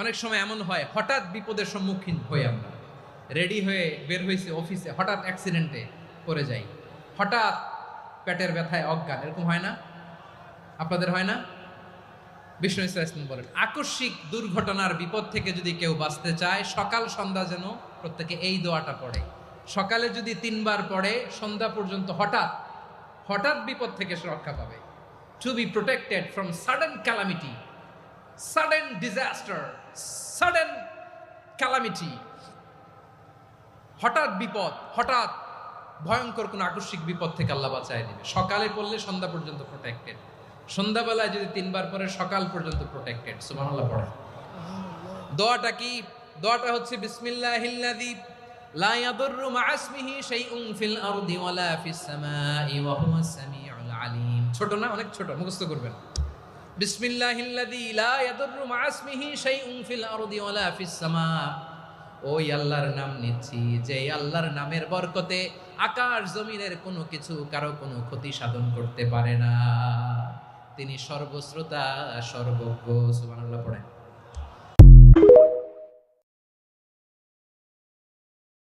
অনেক সময় এমন হয়, হঠাৎ বিপদের সম্মুখীন হই আমরা, রেডি হয়ে বের হয়েছি অফিসে, হঠাৎ অ্যাক্সিডেন্টে পড়ে যাই, হঠাৎ পেটের ব্যথায় অজ্ঞান, এরকম হয় না? আপনাদের হয় না? বিষ্ণু ইসলাম বলেন, আকস্মিক দুর্ঘটনার বিপদ থেকে যদি কেউ বাঁচতে চায়, সকাল সন্ধ্যা যেন প্রত্যেকে এই দোয়াটা পড়ে। সকালে যদি 3 বার পড়ে, সন্ধ্যা পর্যন্ত হঠাৎ হঠাৎ বিপদ থেকে সে রক্ষা পাবে। To be protected from sudden calamity, sudden disaster, sudden calamity, হঠাৎ বিপদ, হঠাৎ ভয়ঙ্কর কোন আকস্মিক বিপদ থেকে আল্লাহ বাঁচায় দিবে। সকালে পড়লে সন্ধ্যা পর্যন্ত প্রোটেক্টেড, সন্ধ্যাবেলায় যদি 3 বার পরে সকাল পর্যন্ত প্রোটেক্টেড। সুবহানাল্লাহ পড়ে। দোয়াটা কি? দোয়াটা হচ্ছে বিসমিল্লাহিল্লাযী লা ইয়াদুররু মা ইসমিহি শাইউন ফিল আরদি ওয়ালা ফিস সামাই ওয়া হুয়াস সামিউল আলিম। ছোট না? অনেক ছোট, মুখস্থ করবেন। বিসমিল্লাহিল্লাযী লা ইয়াদুররু মা ইসমিহি শাইউন ফিল আরদি ওয়ালা ফিস সামা। ওই আল্লাহর নাম নিচ্ছি, যে আল্লাহর নামের বরকতে আকাশ জমিনের কোনো কিছু কারো কোনো ক্ষতি সাধন করতে পারে না। তিনি সর্বশ্রোতা, সর্বজ্ঞ। সুবহানাল্লাহ পড়েন।